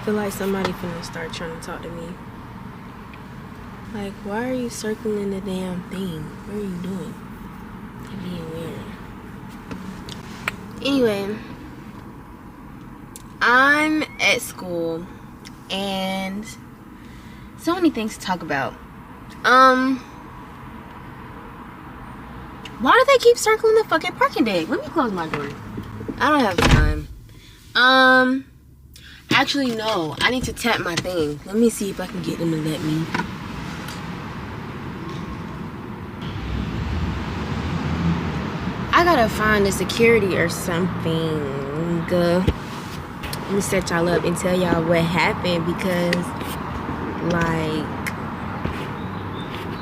feel like somebody finna start trying to talk to me. Like, why are you circling the damn thing? What are you doing? You're being weird. Anyway, I'm at school and so many things to talk about. Why do they keep circling the fucking parking deck? Let me close my door. I don't have time. Actually, no. I need to tap my thing. Let me see if I can get them to let me. I gotta find the security or something. Let me set y'all up and tell y'all what happened because, like,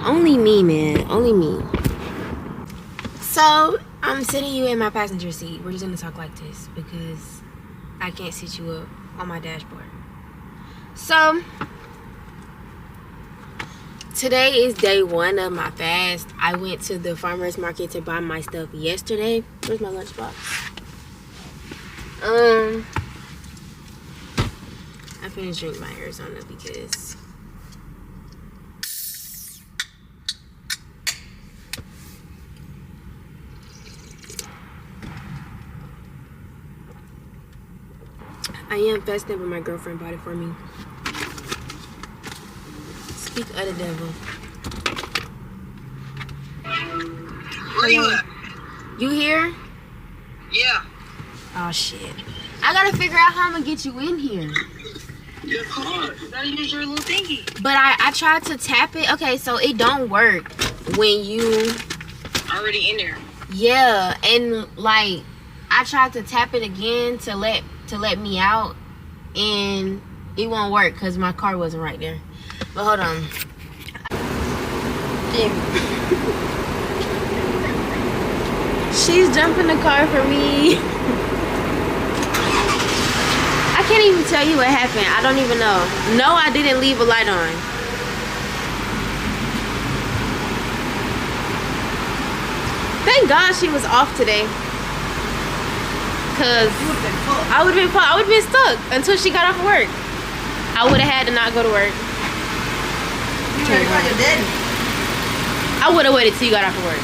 only me, man. Only me. So, I'm sitting you in my passenger seat. We're just gonna talk like this because I can't sit you up on my dashboard. So, today is day 1 of my fast. I went to the farmer's market to buy my stuff yesterday. Where's my lunchbox? I finished drinking my Arizona because I am fasting, but my girlfriend bought it for me. Speak of the devil. Where you at? You here? Yeah. Oh shit. I gotta figure out how I'm gonna get you in here. Your car. You gotta use your little thingy. But I tried to tap it. Okay, so it don't work when you Already in there. yeah, and like I tried to tap it again to let me out, and it won't work because my car wasn't right there. But hold on. She's jumping the car for me. I can't even tell you what happened. I don't even know. No, I didn't leave a light on. Thank God she was off today. Cause I would have been stuck until she got off of work. I would have had to not go to work. You ready for your daddy? I would have waited till you got off of work.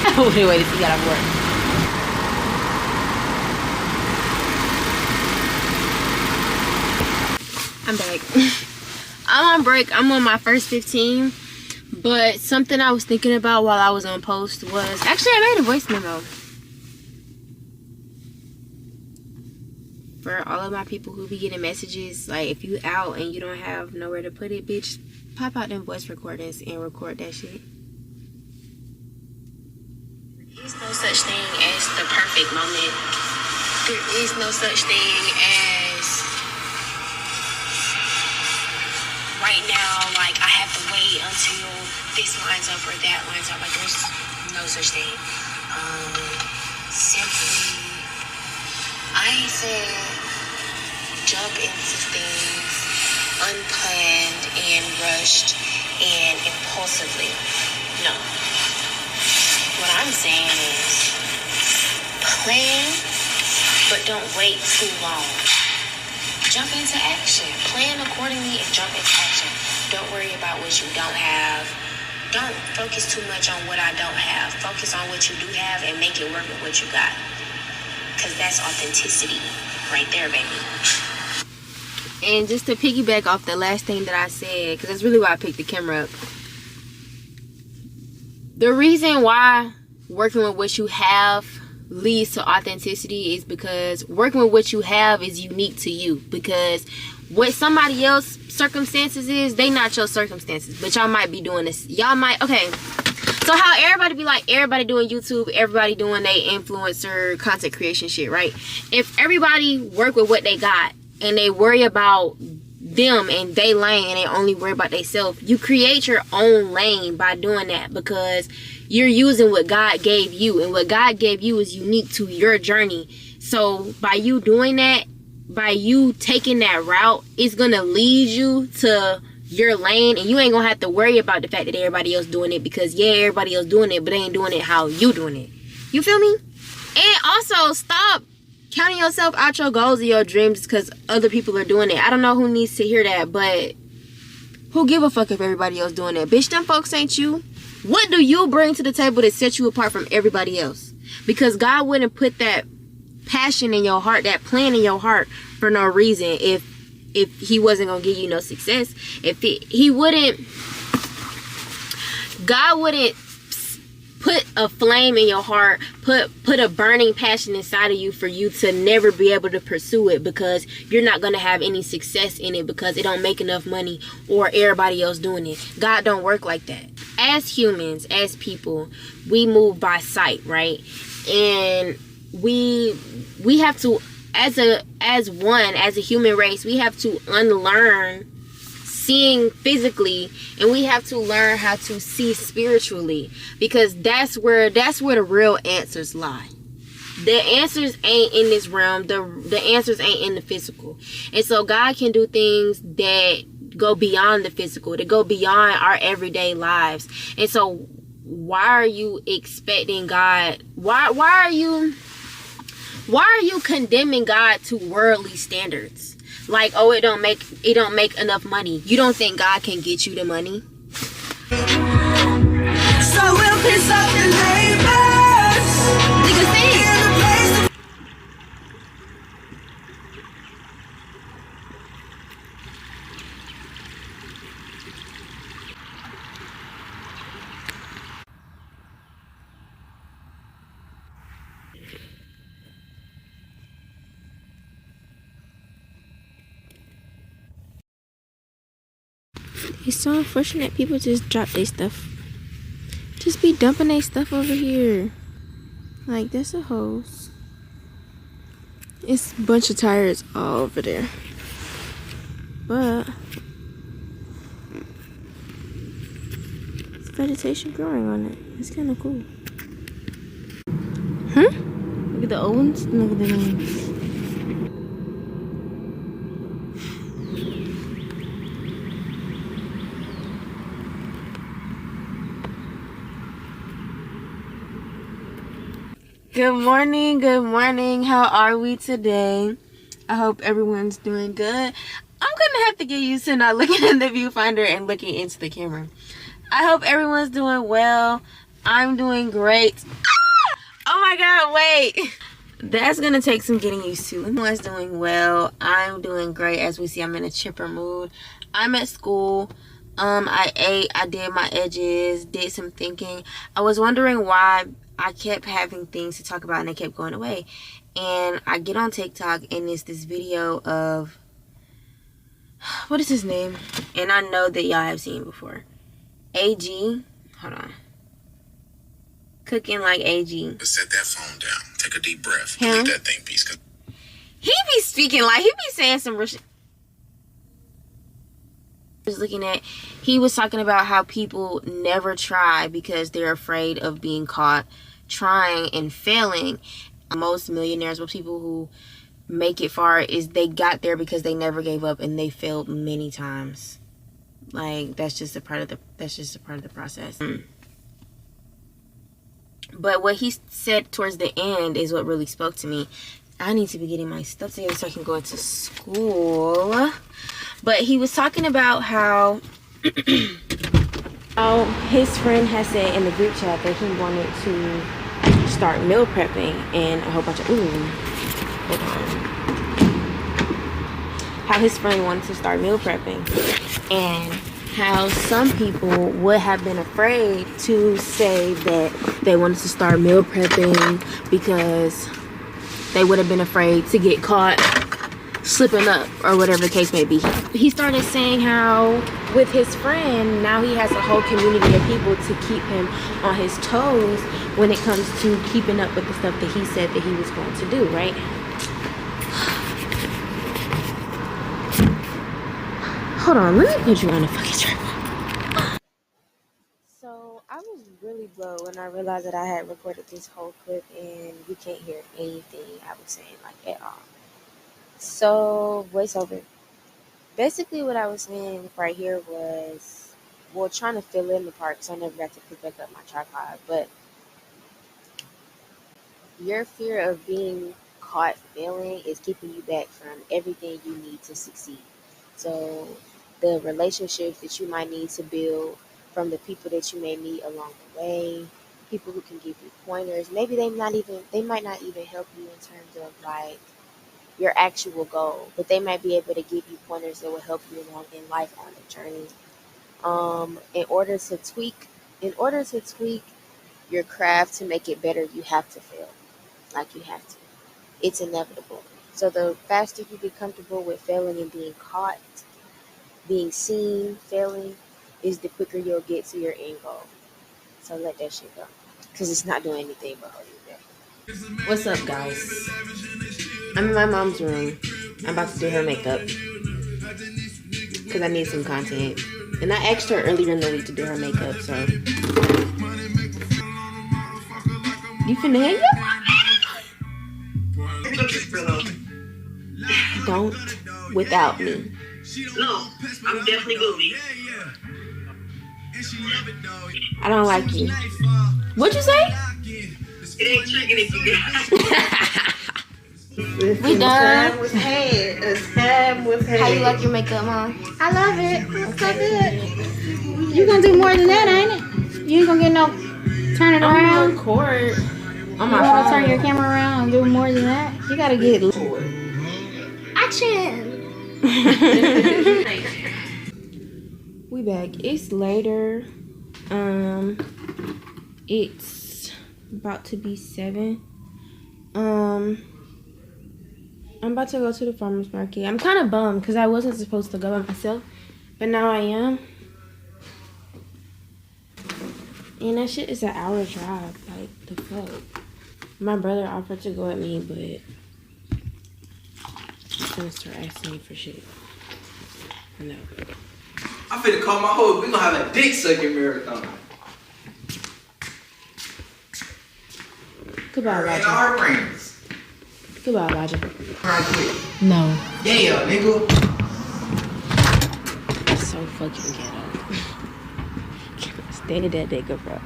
I would have waited till you got off of work. I'm back. I'm on break. I'm on my first 15. But something I was thinking about while I was on post was... Actually, I made a voice memo. For all of my people who be getting messages, like, if you out and you don't have nowhere to put it, bitch, pop out them voice recordings and record that shit. There is no such thing as the perfect moment. There is no such thing as right now, like, I have to wait until this lines up or that lines up. Like, there's no such thing. Simply, I said jump into things unplanned and rushed and impulsively. No. What I'm saying is plan, but don't wait too long. Jump into action. Plan accordingly and jump into action. Don't worry about what you don't have. Don't focus too much on what I don't have. Focus on what you do have and make it work with what you got. Because that's authenticity right there, baby. And just to piggyback off the last thing that I said, because that's really why I picked the camera up. The reason why working with what you have leads to authenticity is because working with what you have is unique to you. Because what somebody else circumstances is, they not your circumstances. But y'all might be doing this. Y'all might, okay. So how everybody be like, everybody doing YouTube, everybody doing they influencer content creation shit, right? If everybody work with what they got and they worry about them and they lane and they only worry about themselves, you create your own lane by doing that because you're using what God gave you, and what God gave you is unique to your journey. So by you doing that, by you taking that route, it's gonna lead you to your lane, and you ain't gonna have to worry about the fact that everybody else doing it, because yeah, everybody else doing it, but they ain't doing it how you doing it. You feel me? And also stop counting yourself out your goals and your dreams because other people are doing it. I don't know who needs to hear that, but who give a fuck if everybody else doing it? Bitch, them folks ain't you. What do you bring to the table that sets you apart from everybody else? Because God wouldn't put that passion in your heart, that plan in your heart for no reason if he wasn't gonna give you no success. If he wouldn't, God wouldn't put a flame in your heart, put a burning passion inside of you for you to never be able to pursue it, because you're not going to have any success in it because it don't make enough money or everybody else doing it. God don't work like that. As humans, as people, we move by sight, right? And we have to, as a human race, we have to unlearn seeing physically, and we have to learn how to see spiritually, because that's where the real answers lie. The answers ain't in this realm. The answers ain't in the physical. And so God can do things that go beyond the physical, that go beyond our everyday lives. And so why are you expecting God? Why are you condemning God to worldly standards? Like, oh, it don't make enough money. You don't think God can get you the money? So we'll piss off the neighbors. Nigga, sing. It's so unfortunate people just drop their stuff. Just be dumping their stuff over here. Like, that's a hose. It's a bunch of tires all over there. But it's vegetation growing on it. It's kind of cool. Huh? Look at the old ones. Look at the new ones. Good morning. How are we today? I hope everyone's doing good. I'm gonna have to get used to not looking in the viewfinder and looking into the camera. I hope everyone's doing well. I'm doing great. Oh my god, wait. That's gonna take some getting used to. Everyone's doing well. I'm doing great. As we see, I'm in a chipper mood. I'm at school. I ate, I did my edges, did some thinking. I was wondering why I kept having things to talk about and they kept going away. And I get on TikTok and it's this video of, what is his name? And I know that y'all have seen before. AG, hold on. Cooking like AG. Set that phone down. Take a deep breath. Him? Delete that thing, piece. He be speaking like, he be saying some real shit. He was talking about how people never try because they're afraid of being caught trying and failing. Most millionaires, most people who make it far, is they got there because they never gave up and they failed many times. Like, that's just a part of the process. But what he said towards the end is what really spoke to me. I need to be getting my stuff together so I can go into school. But he was talking about how his friend had said in the group chat that he wanted to start meal prepping, and a whole bunch of hold on. How his friend wanted to start meal prepping, and how some people would have been afraid to say that they wanted to start meal prepping because they would have been afraid to get caught slipping up or whatever the case may be. He started saying how with his friend, now he has a whole community of people to keep him on his toes when it comes to keeping up with the stuff that he said that he was going to do, right? Hold on, let me put you on the fucking tripod. So I was really blown when I realized that I had recorded this whole clip and you can't hear anything I was saying, like, at all. So, voiceover. Basically, what I was saying right here was, well, trying to fill in the part because I never got to pick back up my tripod. But your fear of being caught failing is keeping you back from everything you need to succeed. So the relationships that you might need to build from the people that you may meet along the way, people who can give you pointers. Maybe they might not even help you in terms of like your actual goal, but they might be able to give you pointers that will help you along in life on the journey. Um, in order to tweak, in order to tweak your craft to make it better, you have to fail. Like you have to. It's inevitable. So the faster you get comfortable with failing and being caught, being seen, failing, is the quicker you'll get to your end goal. So let that shit go. Because it's not doing anything but hold you back. What's up, guys? I'm in my mom's room. I'm about to do her makeup. Because I need some content. And I asked her earlier in the week to do her makeup, so. You finna hang up? Don't without me. No, I'm definitely moving. I don't like you. What'd you say? It ain't tricking if you get. We done. How you like your makeup, Mom? I love it. It's so good. You gonna do more than that, ain't it? You ain't gonna get no turn it I'm gonna around. record on my You wanna phone. turn your camera around and do more than that? You gotta get action. We back. It's later. It's about to be 7. I'm about to go to the farmer's market. I'm kind of bummed because I wasn't supposed to go by myself, but now I am. And that shit is an hour drive. Like, the fuck. My brother offered to go with me, but he's gonna start asking me for shit. No. I'm finna call my hoe. We gonna have a dick sucking marathon. Goodbye, And Roger. our brains. Goodbye, Roger. Right quick. No. Yeah, nigga. It's so fucking ghetto. Stay that nigga, bro.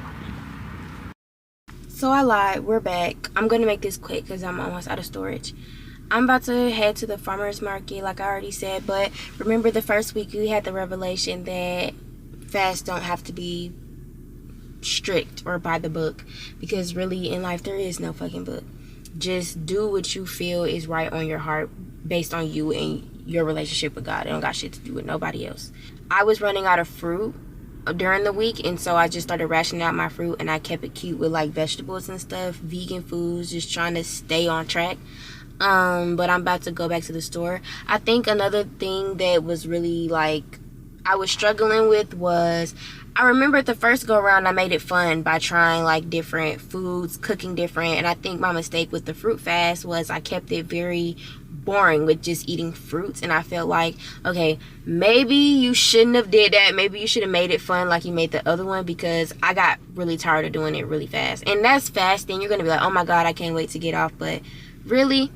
So I lied. We're back. I'm gonna make this quick because I'm almost out of storage. I'm about to head to the farmer's market, like I already said. But remember, the first week we had the revelation that fasts don't have to be strict or by the book, because really in life there is no fucking book. Just do what you feel is right on your heart based on you and your relationship with God. It don't got shit to do with nobody else. I was running out of fruit during the week, and so I just started rationing out my fruit, and I kept it cute with like vegetables and stuff, vegan foods, just trying to stay on track. But I'm about to go back to the store. I think another thing that was really like I was struggling with was, I remember the first go around I made it fun by trying like different foods, cooking different, and I think my mistake with the fruit fast was I kept it very boring with just eating fruits, and I felt like, okay, maybe you shouldn't have did that. Maybe you should have made it fun like you made the other one, because I got really tired of doing it really fast. And that's fasting. You're gonna be like, oh my god, I can't wait to get off, but really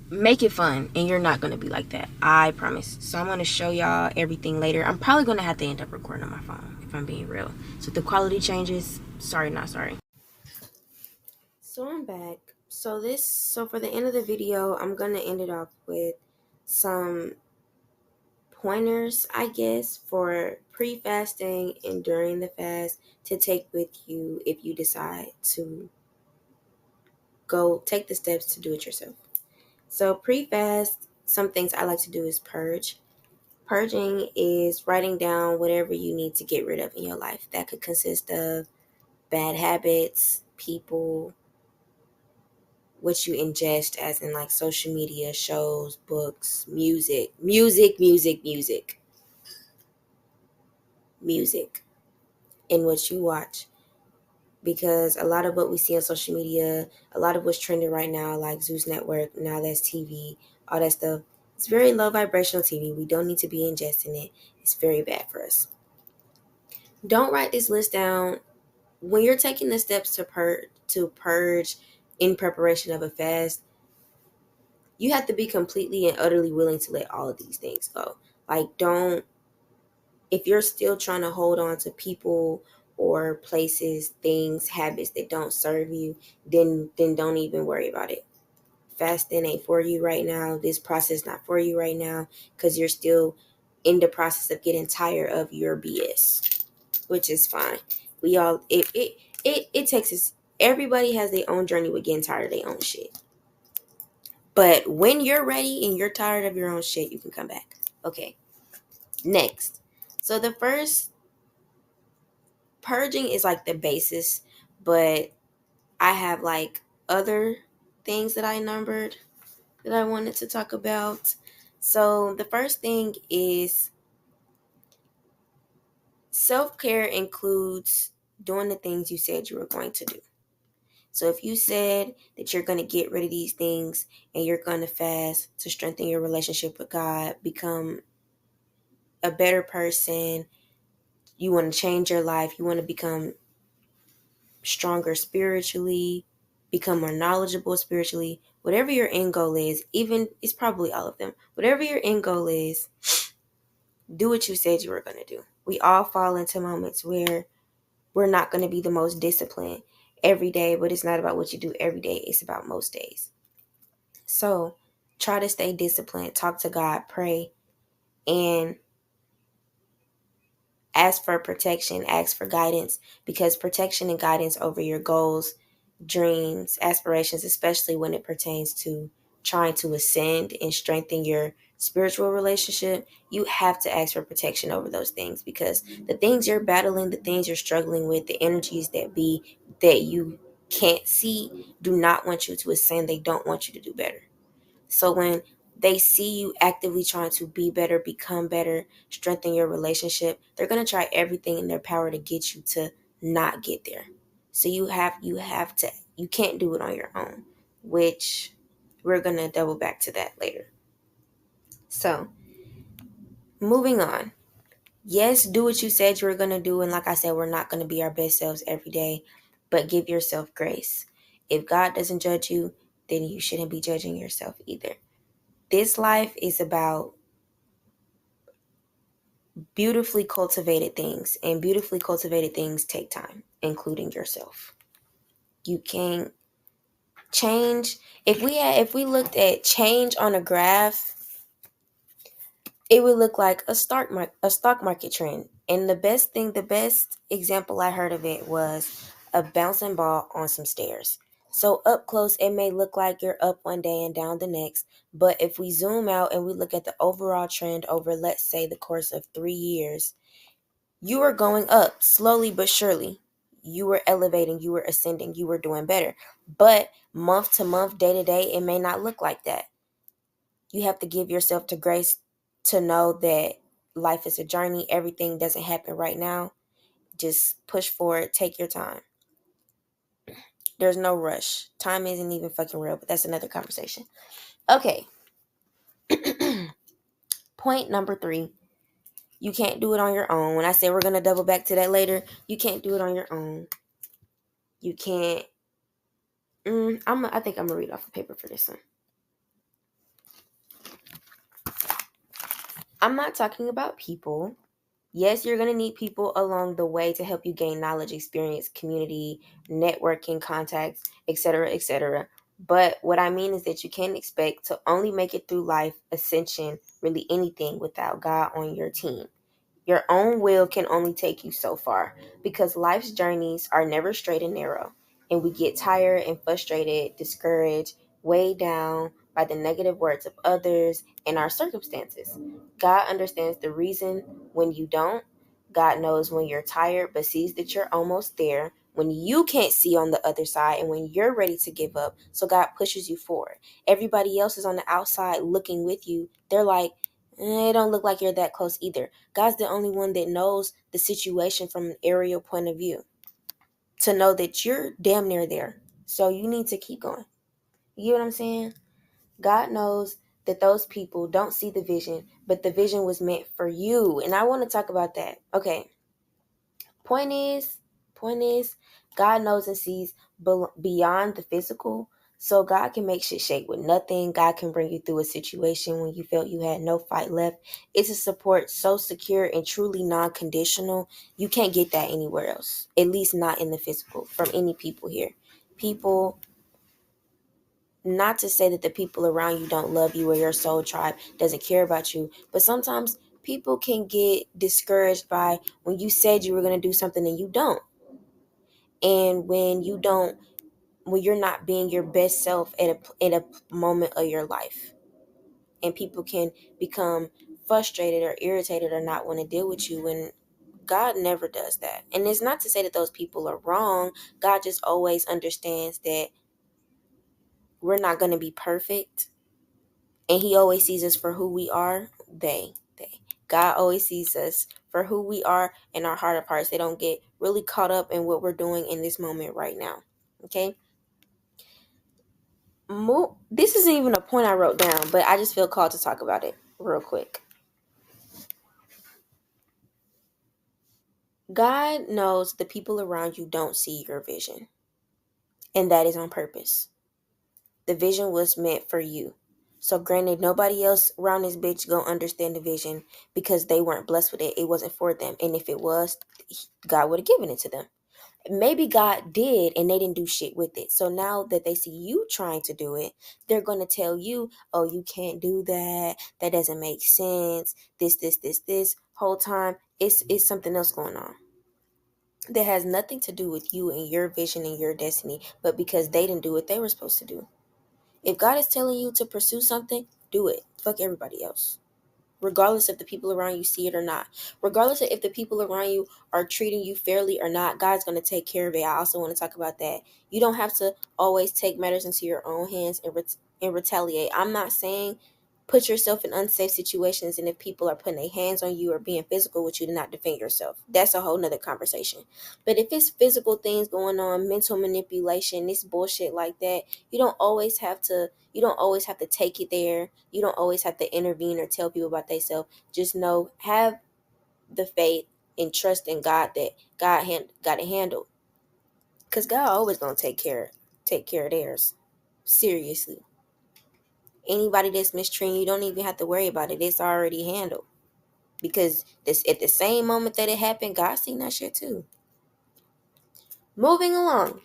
make it fun, and you're not gonna be like that, I promise. So I'm gonna show y'all everything later. I'm probably gonna have to end up recording on my phone if I'm being real. So if the quality changes, sorry, not sorry. So I'm back. So for the end of the video, I'm gonna end it off with some pointers, I guess, for pre-fasting and during the fast to take with you if you decide to go take the steps to do it yourself. So pre-fast, some things I like to do is purge. Purging is writing down whatever you need to get rid of in your life. That could consist of bad habits, people, what you ingest, as in like social media, shows, books, music, and what you watch. Because a lot of what we see on social media, a lot of what's trending right now, like Zeus Network, Now That's TV, all that stuff, it's very low vibrational TV. We don't need to be ingesting it. It's very bad for us. Don't write this list down. When you're taking the steps to purge in preparation of a fast, you have to be completely and utterly willing to let all of these things go. Like, if you're still trying to hold on to people or places, things, habits that don't serve you, then don't even worry about it. Fasting ain't for you right now. This process not for you right now because you're still in the process of getting tired of your BS, which is fine. We all it takes us. Everybody has their own journey with getting tired of their own shit. But when you're ready and you're tired of your own shit, you can come back. Okay. Next. So the first, purging is like the basis, but I have like other things that I numbered that I wanted to talk about. So the first thing is self-care includes doing the things you said you were going to do. So if you said that you're going to get rid of these things and you're going to fast to strengthen your relationship with God, become a better person, you want to change your life, you want to become stronger spiritually, become more knowledgeable spiritually, whatever your end goal is, even it's probably all of them. Whatever your end goal is, do what you said you were going to do. We all fall into moments where we're not going to be the most disciplined every day, but it's not about what you do every day. It's about most days. So try to stay disciplined, talk to God, pray, and ask for protection, ask for guidance, because protection and guidance over your goals, dreams, aspirations, especially when it pertains to trying to ascend and strengthen your spiritual relationship, you have to ask for protection over those things, because the things you're battling, the things you're struggling with, the energies that you can't see do not want you to ascend. They don't want you to do better. So when they see you actively trying to be better, become better, strengthen your relationship, they're going to try everything in their power to get you to not get there. So you can't do it on your own, which we're going to double back to that later. So moving on. Yes, do what you said you were going to do. And like I said, we're not going to be our best selves every day, but give yourself grace. If God doesn't judge you, then you shouldn't be judging yourself either. This life is about beautifully cultivated things, and beautifully cultivated things take time, including yourself. You can't change. If we looked at change on a graph, it would look like a stock market trend. And the best example I heard of it was a bouncing ball on some stairs. So up close, it may look like you're up one day and down the next. But if we zoom out and we look at the overall trend over, let's say, the course of 3 years, you were going up slowly but surely. You were elevating, you were ascending, you were doing better. But month to month, day to day, it may not look like that. You have to give yourself to grace to know that life is a journey. Everything doesn't happen right now. Just push forward. Take your time. There's no rush. Time isn't even fucking real, but that's another conversation. Okay. Point number 3. You can't do it on your own. When I say we're going to double back to that later, you can't do it on your own. You can't. I think I'm going to read off the paper for this one. I'm not talking about people. Yes, you're going to need people along the way to help you gain knowledge, experience, community, networking, contacts, etc., etc. But what I mean is that you can't expect to only make it through life, ascension, really anything without God on your team. Your own will can only take you so far, because life's journeys are never straight and narrow, and we get tired and frustrated, discouraged, weighed down by the negative words of others and our circumstances. God understands the reason when you don't. God knows when you're tired, but sees that you're almost there, when you can't see on the other side, and when you're ready to give up. So God pushes you forward. Everybody else is on the outside looking with you. They're like, it don't look like you're that close either. God's the only one that knows the situation from an aerial point of view, to know that you're damn near there. So you need to keep going. You get what I'm saying? God knows that those people don't see the vision, but the vision was meant for you. And I want to talk about that. Okay. Point is, God knows and sees beyond the physical. So God can make shit shake with nothing. God can bring you through a situation when you felt you had no fight left. It's a support so secure and truly non-conditional. You can't get that anywhere else. At least not in the physical from any people here. People, not to say that the people around you don't love you or your soul tribe doesn't care about you, but sometimes people can get discouraged by when you said you were going to do something and you don't. And when you're not being your best self at a moment of your life, and people can become frustrated or irritated or not want to deal with you, when God never does that. And it's not to say that those people are wrong. God just always understands that we're not going to be perfect, and he always sees us for who we are. God always sees us for who we are in our heart of hearts. They don't get really caught up in what we're doing in this moment right now. Okay. This isn't even a point I wrote down, but I just feel called to talk about it real quick. God knows the people around you don't see your vision, and that is on purpose. The vision was meant for you. So granted, nobody else around this bitch gonna understand the vision because they weren't blessed with it. It wasn't for them. And if it was, God would have given it to them. Maybe God did and they didn't do shit with it. So now that they see you trying to do it, they're going to tell you, oh, you can't do that. That doesn't make sense. This whole time. It's something else going on that has nothing to do with you and your vision and your destiny, but because they didn't do what they were supposed to do. If God is telling you to pursue something, do it. Fuck everybody else. Regardless if the people around you see it or not. Regardless of if the people around you are treating you fairly or not, God's going to take care of it. I also want to talk about that. You don't have to always take matters into your own hands and retaliate. I'm not saying put yourself in unsafe situations, and if people are putting their hands on you or being physical with you, to not defend yourself. That's a whole nother conversation. But if it's physical things going on, mental manipulation, this bullshit like that, you don't always have to take it there. You don't always have to intervene or tell people about themselves. Just know, have the faith and trust in God that God got it handled. Because God always gonna take care of theirs. Seriously. Anybody that's mistreating you, don't even have to worry about it. It's already handled. Because this, at the same moment that it happened, God seen that shit too. Moving along.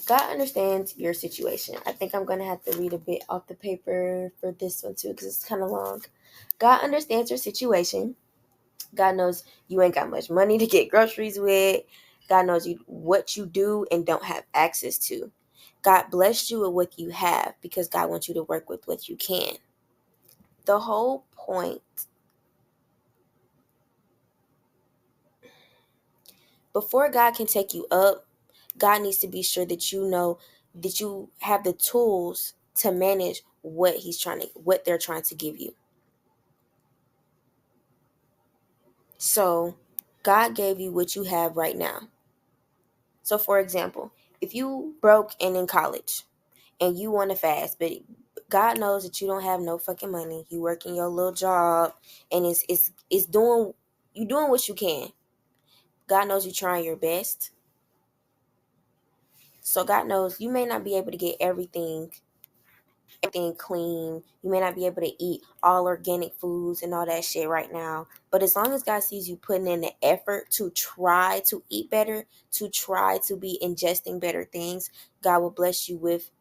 God understands your situation. I think I'm going to have to read a bit off the paper for this one too, because it's kind of long. God understands your situation. God knows you ain't got much money to get groceries with. God knows what you do and don't have access to. God blessed you with what you have because God wants you to work with what you can. The whole point, before God can take you up, God needs to be sure that you know that you have the tools to manage what they're trying to give you. So God gave you what you have right now. So for example, if you broke and in college and you want to fast, but God knows that you don't have no fucking money, you work in your little job and it's doing what you can. God knows you're trying your best. So God knows you may not be able to get everything clean. You may not be able to eat all organic foods and all that shit right now. But as long as God sees you putting in the effort to try to eat better, to try to be ingesting better things, God will bless you with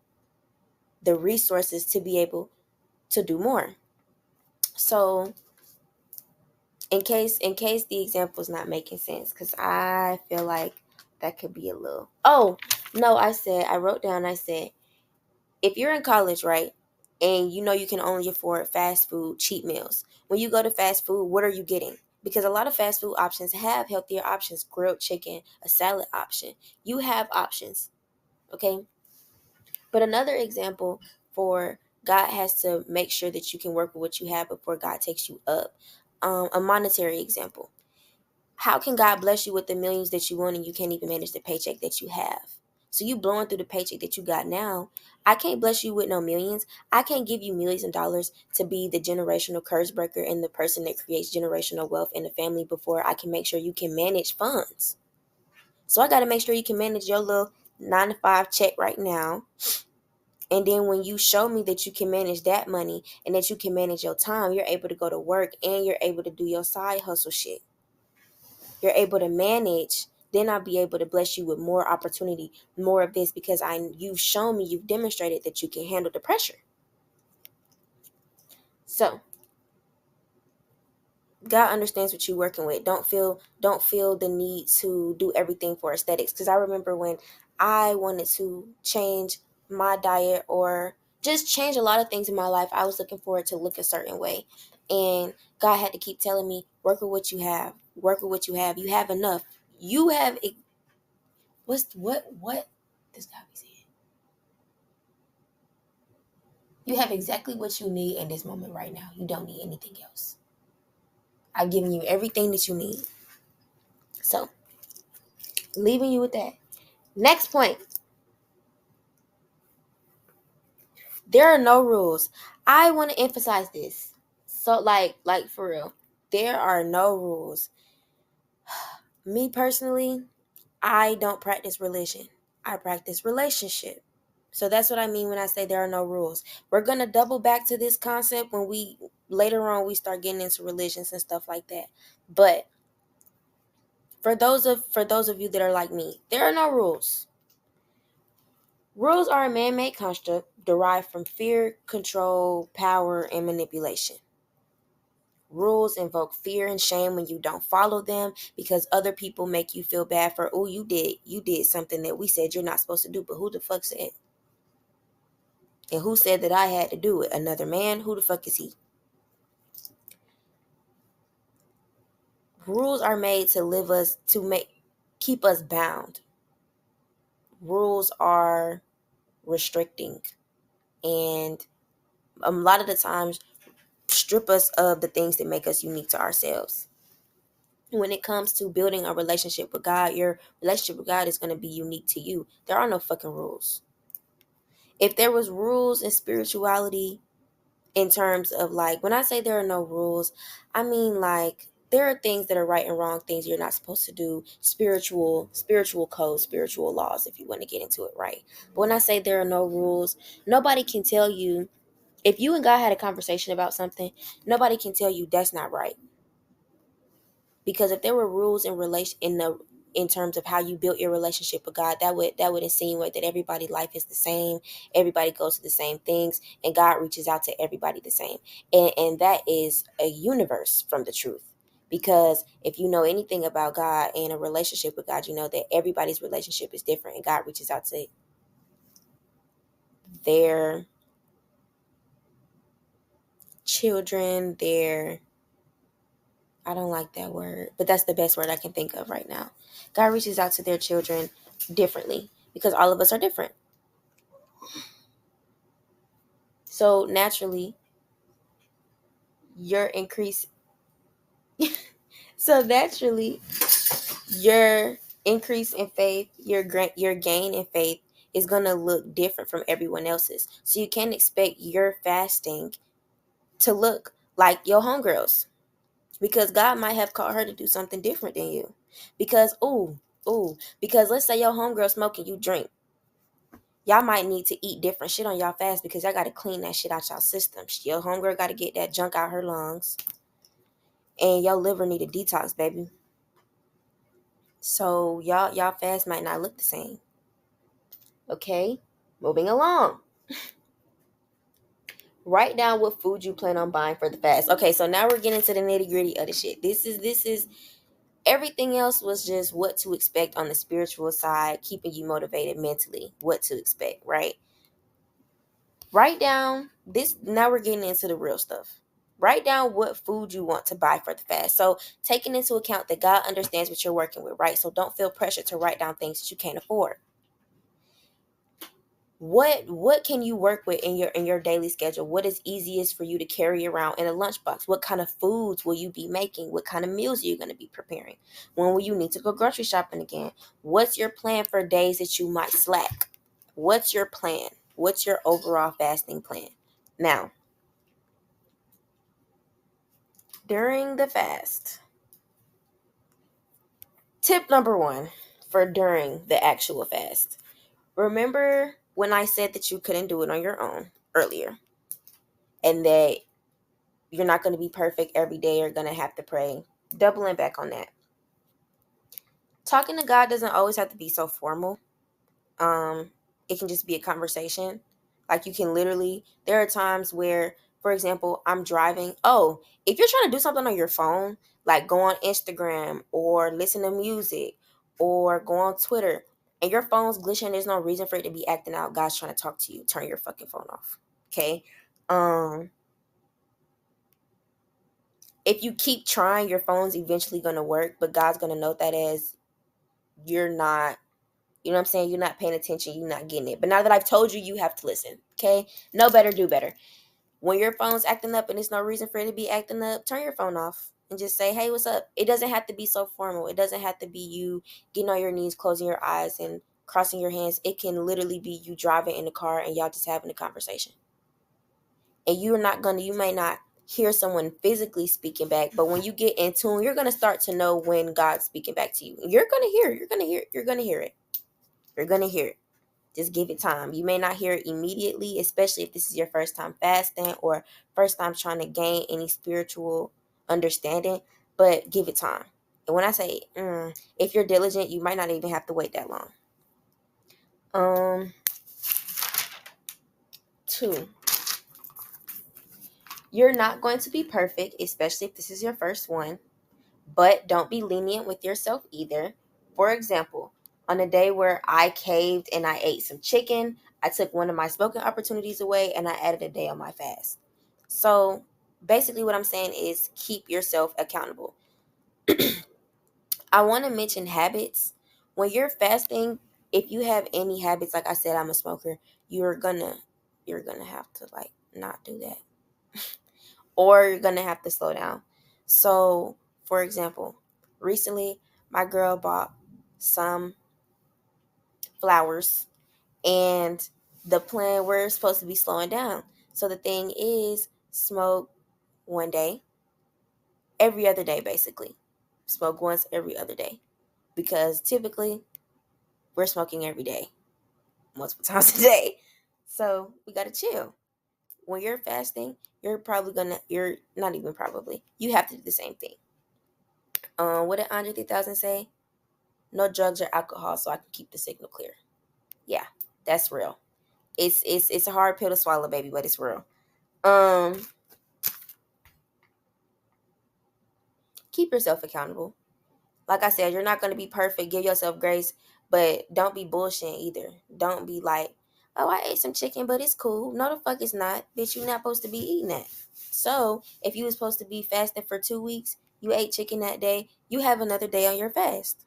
the resources to be able to do more. So in case the example is not making sense, because I feel like that could be a little. Oh, no, I wrote down, if you're in college, right, and you know you can only afford fast food, cheap meals, when you go to fast food, what are you getting? Because a lot of fast food options have healthier options, grilled chicken, a salad option. You have options, okay? But another example for God has to make sure that you can work with what you have before God takes you up. A monetary example. How can God bless you with the millions that you want and you can't even manage the paycheck that you have? So you blowing through the paycheck that you got now. I can't bless you with no millions. I can't give you millions of dollars to be the generational curse breaker and the person that creates generational wealth in the family before I can make sure you can manage funds. So I got to make sure you can manage your little 9-to-5 check right now. And then when you show me that you can manage that money and that you can manage your time, you're able to go to work and you're able to do your side hustle shit. You're able to manage. Then I'll be able to bless you with more opportunity, more of this, because you've shown me, you've demonstrated that you can handle the pressure. So God understands what you're working with. Don't feel the need to do everything for aesthetics. Because I remember when I wanted to change my diet or just change a lot of things in my life, I was looking for it to look a certain way. And God had to keep telling me, work with what you have. Work with what you have. You have enough. You have what this guy be saying? You have exactly what you need in this moment right now. You don't need anything else. I've given you everything that you need. So, leaving you with that. Next point. There are no rules. I want to emphasize this. So, like for real. There are no rules. Me personally, I don't practice religion. I practice relationship. So that's what I mean when I say there are no rules. We're going to double back to this concept when later on we start getting into religions and stuff like that. But for those of you that are like me, there are no rules. Rules are a man-made construct derived from fear, control, power, and manipulation. Rules invoke fear and shame when you don't follow them because other people make you feel bad for, oh, you did something that we said you're not supposed to do, but who the fuck said? And who said that I had to do it? Another man? Who the fuck is he? Rules are made to keep us bound. Rules are restricting and a lot of the times strip us of the things that make us unique to ourselves. When it comes to building a relationship with God, your relationship with God is going to be unique to you. There are no fucking rules. If there was rules in spirituality, in terms of like, when I say there are no rules, I mean like there are things that are right and wrong, things you're not supposed to do, spiritual codes, spiritual laws, if you want to get into it right. But when I say there are no rules, nobody can tell you, if you and God had a conversation about something, nobody can tell you that's not right. Because if there were rules in terms of how you built your relationship with God, that would insinuate that everybody's life is the same, everybody goes to the same things, and God reaches out to everybody the same. And that is a universe from the truth. Because if you know anything about God and a relationship with God, you know that everybody's relationship is different, and God reaches out to their children, I don't like that word, but that's the best word I can think of right now. God reaches out to their children differently because all of us are different. So naturally, your increase in faith, your gain in faith is going to look different from everyone else's. So you can't expect your fasting to look like your homegirls. Because God might have called her to do something different than you. Because let's say your homegirl smoke and you drink. Y'all might need to eat different shit on y'all fast because y'all got to clean that shit out y'all system. Your homegirl got to get that junk out her lungs. And your liver need a detox, baby. So y'all fast might not look the same. Okay, moving along. Write down what food you plan on buying for the fast. Okay, so now we're getting to the nitty-gritty of the shit. This is everything else was just what to expect on the spiritual side, keeping you motivated mentally, what to expect, right? Write down this. Now we're getting into the real stuff. Write down what food you want to buy for the fast. So taking into account that God understands what you're working with, right? So don't feel pressure to write down things that you can't afford. What can you work with in your daily schedule? What is easiest for you to carry around in a lunchbox? What kind of foods will you be making? What kind of meals are you going to be preparing? When will you need to go grocery shopping again? What's your plan for days that you might slack? What's your plan? What's your overall fasting plan? Now, during the fast, tip number 1 for during the actual fast. Remember when I said that you couldn't do it on your own earlier, and that you're not going to be perfect every day, you're going to have to pray? Doubling back on that. Talking to God doesn't always have to be so formal. It can just be a conversation. Like, you can literally, there are times where, for example, I'm driving. Oh, if you're trying to do something on your phone, like go on Instagram or listen to music or go on Twitter, and your phone's glitching, there's no reason for it to be acting out. God's trying to talk to you. Turn your fucking phone off. Okay? If you keep trying, your phone's eventually going to work, but God's going to note that as you're not, you know what I'm saying? You're not paying attention. You're not getting it. But now that I've told you, you have to listen. Okay? Know better, do better. When your phone's acting up and there's no reason for it to be acting up, turn your phone off and just say, hey, what's up? It doesn't have to be so formal. It doesn't have to be you getting on your knees, closing your eyes, and crossing your hands. It can literally be you driving in the car and y'all just having a conversation. And you may not hear someone physically speaking back, but when you get in tune, you're going to start to know when God's speaking back to you. You're going to hear it. Just give it time. You may not hear it immediately, especially if this is your first time fasting or first time trying to gain any spiritual understanding, but give it time. And when I say, if you're diligent, you might not even have to wait that long. 2, you're not going to be perfect, especially if this is your first one, but don't be lenient with yourself either. For example, on a day where I caved and I ate some chicken, I took one of my smoking opportunities away and I added a day on my fast. So basically what I'm saying is keep yourself accountable. I want to mention habits. When you're fasting, if you have any habits, like I said, I'm a smoker, you're gonna have to like not do that. Or you're gonna have to slow down. So, for example, recently my girl bought some flowers, and the plan, we're supposed to be slowing down. So the thing is, smoke one day, every other day, basically. Smoke once every other day, because typically we're smoking every day, multiple times a day. So we gotta chill. When you're fasting, you have to do the same thing. What did Andre 3000 say? No drugs or alcohol, so I can keep the signal clear. Yeah, that's real. It's a hard pill to swallow, baby, but it's real. Keep yourself accountable. Like I said, you're not going to be perfect. Give yourself grace, but don't be bullshitting either. Don't be like, oh, I ate some chicken, but it's cool. No, the fuck it's not. Bitch, you're not supposed to be eating that. So if you were supposed to be fasting for 2 weeks, you ate chicken that day, you have another day on your fast.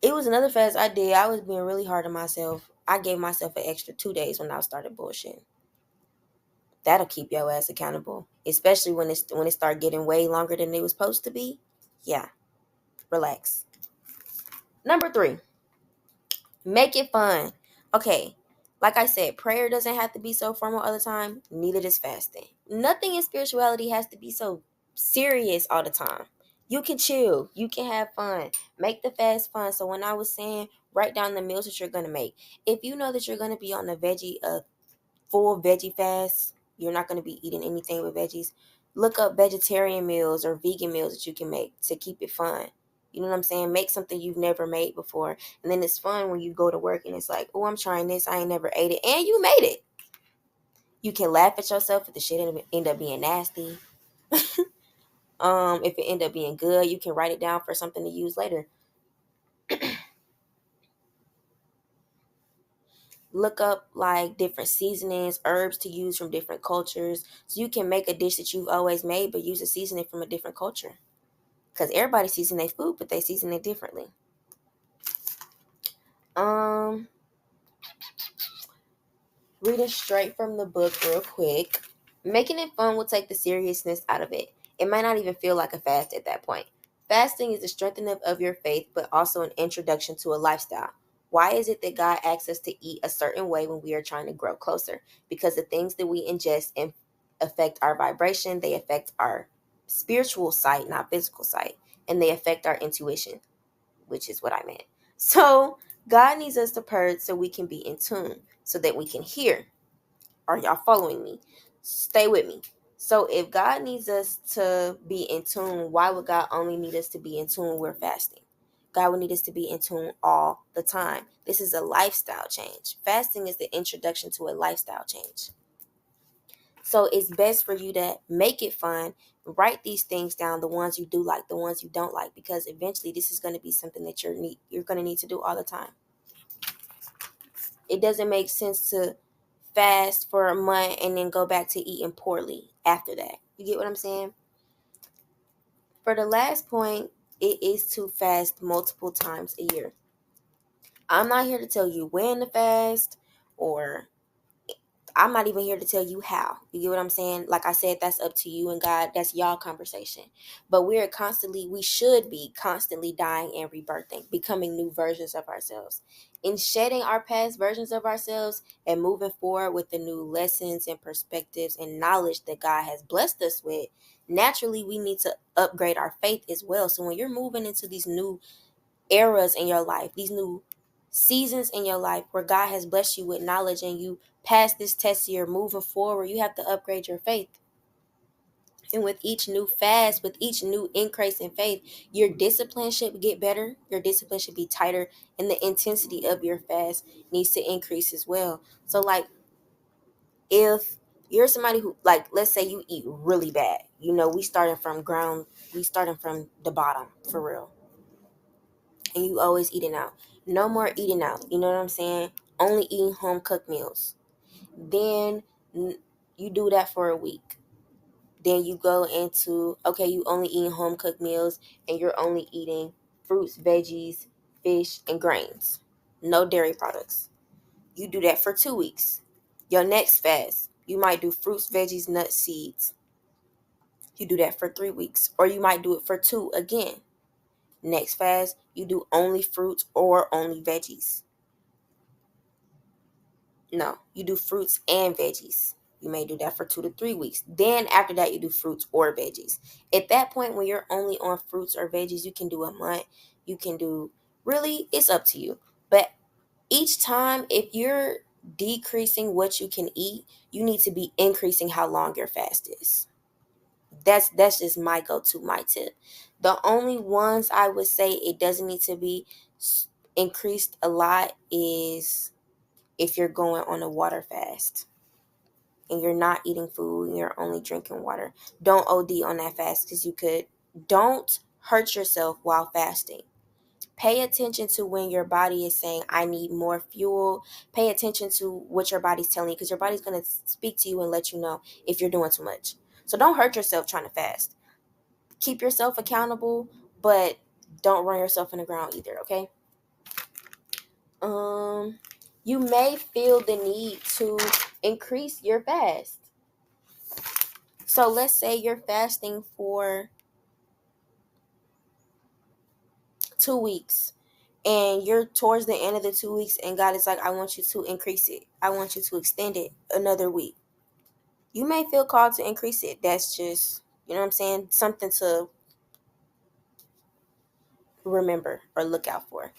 It was another fast I did. I was being really hard on myself. I gave myself an extra 2 days when I started bullshitting. That'll keep your ass accountable, especially when it start getting way longer than it was supposed to be. Yeah, relax. Number 3, make it fun. Okay, like I said, prayer doesn't have to be so formal all the time. Neither does fasting. Nothing in spirituality has to be so serious all the time. You can chill. You can have fun. Make the fast fun. So when I was saying, write down the meals that you're going to make. If you know that you're going to be on a full veggie fast, you're not going to be eating anything with veggies, look up vegetarian meals or vegan meals that you can make to keep it fun. You know what I'm saying? Make something you've never made before. And then it's fun when you go to work and it's like, oh, I'm trying this. I ain't never ate it. And you made it. You can laugh at yourself if the shit end up being nasty. If it end up being good, you can write it down for something to use later. Look up like different seasonings, herbs to use from different cultures, so you can make a dish that you've always made, but use a seasoning from a different culture. Because everybody season their food, but they season it differently. reading straight from the book real quick. Making it fun will take the seriousness out of it. It might not even feel like a fast at that point. Fasting is the strengthening of your faith, but also an introduction to a lifestyle. Why is it that God asks us to eat a certain way when we are trying to grow closer? Because the things that we ingest affect our vibration, they affect our spiritual sight, not physical sight, and they affect our intuition, which is what I meant. So God needs us to purge so we can be in tune, so that we can hear. Are y'all following me? Stay with me. So if God needs us to be in tune, why would God only need us to be in tune when we're fasting? God would need us to be in tune all the time. This is a lifestyle change. Fasting is the introduction to a lifestyle change. So it's best for you to make it fun. Write these things down, the ones you do like, the ones you don't like, because eventually this is going to be something that you're going to need to do all the time. It doesn't make sense to fast for a month and then go back to eating poorly after that. You get what I'm saying? For the last point, it is to fast multiple times a year. I'm not here to tell you when to fast, or I'm not even here to tell you how. You get what I'm saying? Like I said, that's up to you and God. That's y'all conversation. But we should be constantly dying and rebirthing, becoming new versions of ourselves. In shedding our past versions of ourselves and moving forward with the new lessons and perspectives and knowledge that God has blessed us with, naturally we need to upgrade our faith as well. So when you're moving into these new eras in your life, these new seasons in your life where God has blessed you with knowledge and you pass this test year moving forward, you have to upgrade your faith. And with each new fast, with each new increase in faith, your discipline should get better. Your discipline should be tighter, and the intensity of your fast needs to increase as well. So like, if you're somebody who, like, let's say you eat really bad, we starting from the bottom for real, and you always eating out. No more eating out. You know what I'm saying? Only eating home cooked meals. Then you do that for a week. Then you go into, okay, you only eating home cooked meals and you're only eating fruits, veggies, fish, and grains. No dairy products. You do that for 2 weeks. Your next fast, you might do fruits, veggies, nuts, seeds. You do that for 3 weeks. Or you might do it for 2 again. Next fast, you do only fruits or only veggies. No, you do fruits and veggies. You may do that for 2 to 3 weeks. Then after that, you do fruits or veggies. At that point, when you're only on fruits or veggies, you can do a month. You can do, really, it's up to you. But each time, if you're decreasing what you can eat, you need to be increasing how long your fast is. That's just my go-to, my tip. The only ones I would say it doesn't need to be increased a lot is if you're going on a water fast and you're not eating food and you're only drinking water. Don't OD on that fast, because you could. Don't hurt yourself while fasting. Pay attention to when your body is saying, I need more fuel. Pay attention to what your body's telling you, because your body's going to speak to you and let you know if you're doing too much. So don't hurt yourself trying to fast. Keep yourself accountable, but don't run yourself in the ground either, okay? You may feel the need to increase your fast. So let's say you're fasting for 2 weeks and you're towards the end of the 2 weeks and God is like, I want you to increase it. I want you to extend it another week. You may feel called to increase it. That's just, you know what I'm saying? Something to remember or look out for.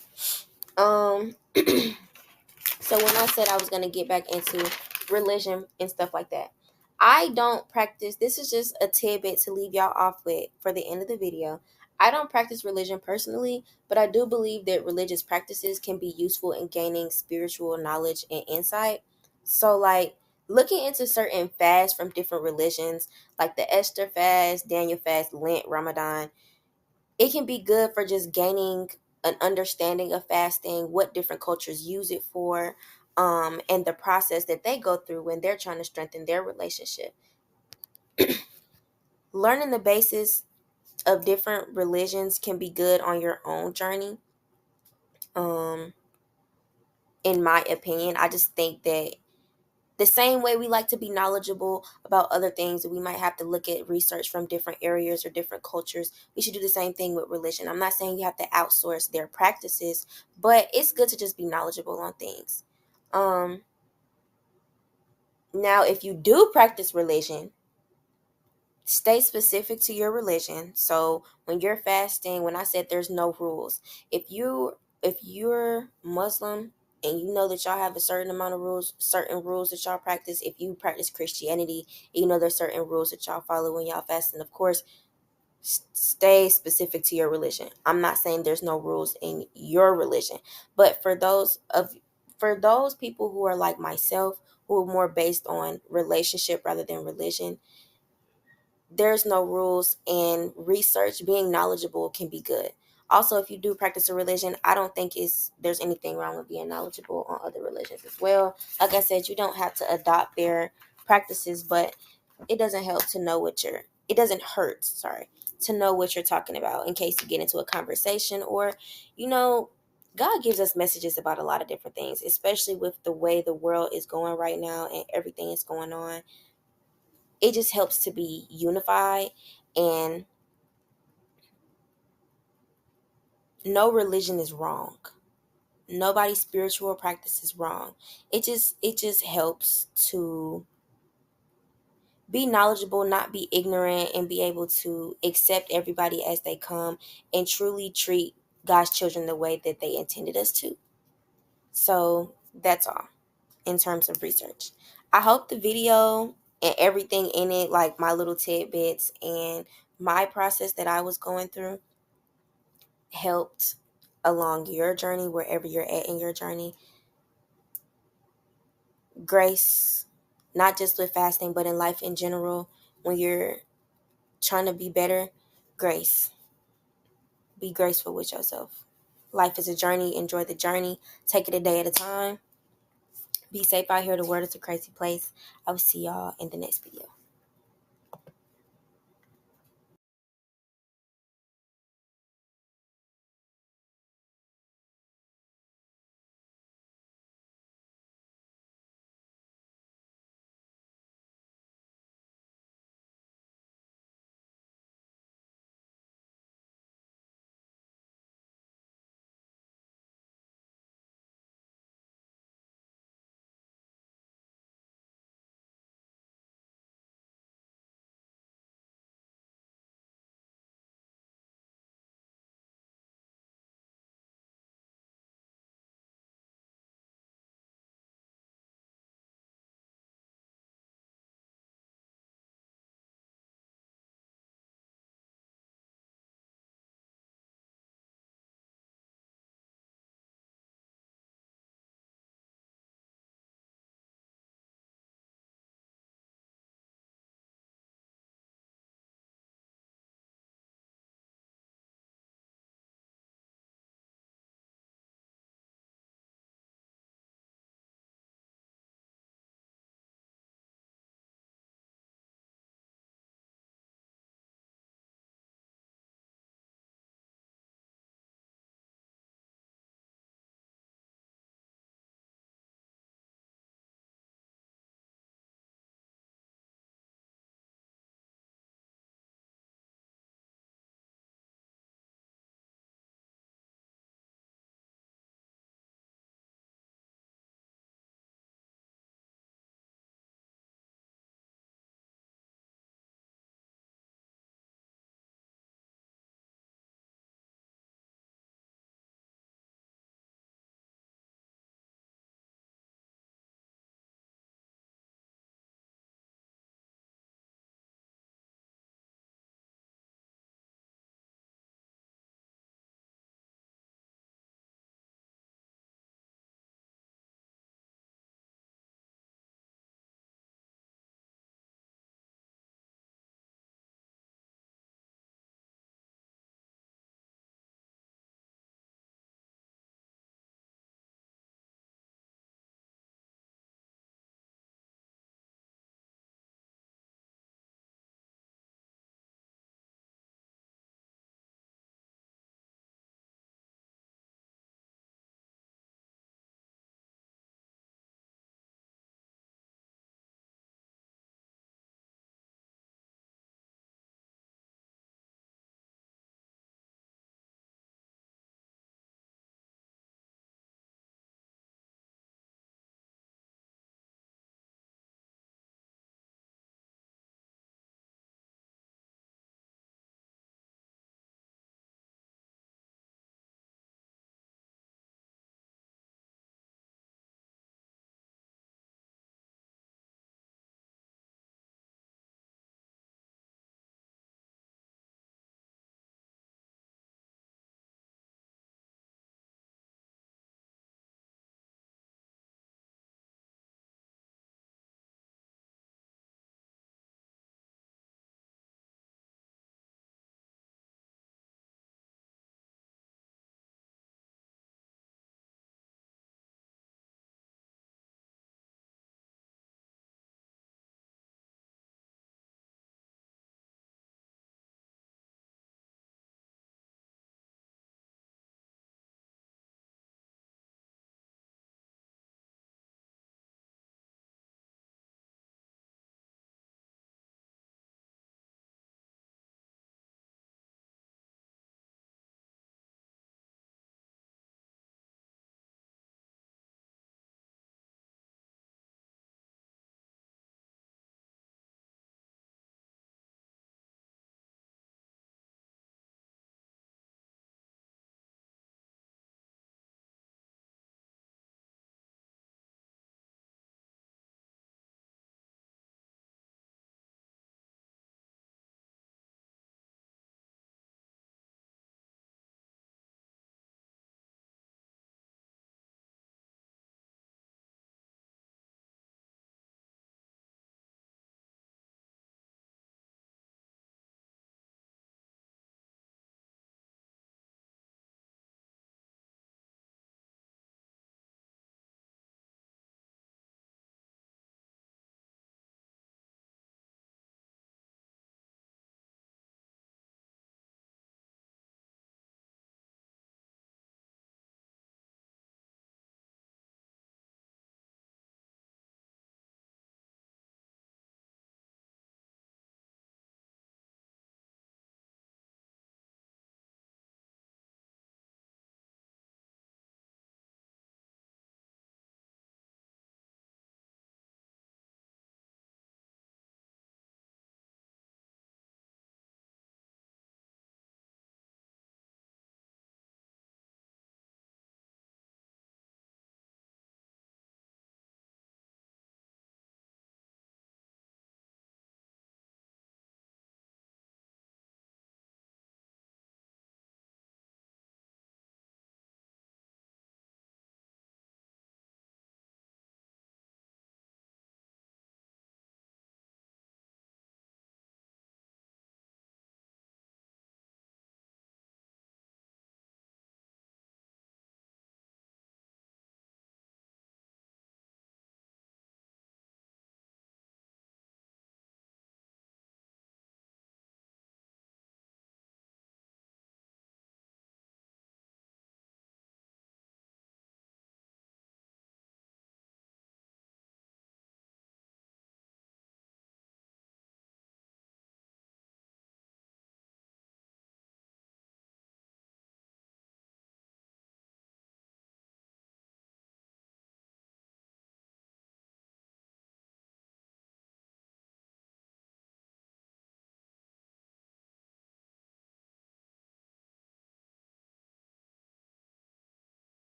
So when I said I was going to get back into religion and stuff like that, I don't practice. This is just a tidbit to leave y'all off with for the end of the video. I don't practice religion personally, but I do believe that religious practices can be useful in gaining spiritual knowledge and insight. So like looking into certain fasts from different religions, like the Esther fast, Daniel fast, Lent, Ramadan, it can be good for just gaining an understanding of fasting, what different cultures use it for, and the process that they go through when they're trying to strengthen their relationship. Learning the basis of different religions can be good on your own journey. In my opinion, I just think that The same way we like to be knowledgeable about other things, we might have to look at research from different areas or different cultures. We should do the same thing with religion. I'm not saying you have to outsource their practices, but it's good to just be knowledgeable on things. Now, if you do practice religion, stay specific to your religion. So when you're fasting, when I said there's no rules, if you're Muslim and you know that y'all have a certain amount of rules, certain rules that y'all practice, if you practice Christianity, you know there's certain rules that y'all follow when y'all fast. And of course, stay specific to your religion. I'm not saying there's no rules in your religion, but for those people who are like myself, who are more based on relationship rather than religion, there's no rules, and research, being knowledgeable can be good. Also, if you do practice a religion, I don't think there's anything wrong with being knowledgeable on other religions as well. Like I said, you don't have to adopt their practices, but it doesn't hurt, to know what you're talking about in case you get into a conversation, or, God gives us messages about a lot of different things, especially with the way the world is going right now and everything is going on. It just helps to be unified, and no religion is wrong. Nobody's spiritual practice is wrong. It just helps to be knowledgeable, not be ignorant, and be able to accept everybody as they come and truly treat God's children the way that they intended us to. So that's all in terms of research. I hope the video and everything in it, like my little tidbits and my process that I was going through, helped along your journey, wherever you're at in your journey. Grace, not just with fasting, but in life in general, when you're trying to be better, grace. Be graceful with yourself. Life is a journey. Enjoy the journey. Take it a day at a time. Be safe out here. The world is a crazy place. I will see y'all in the next video.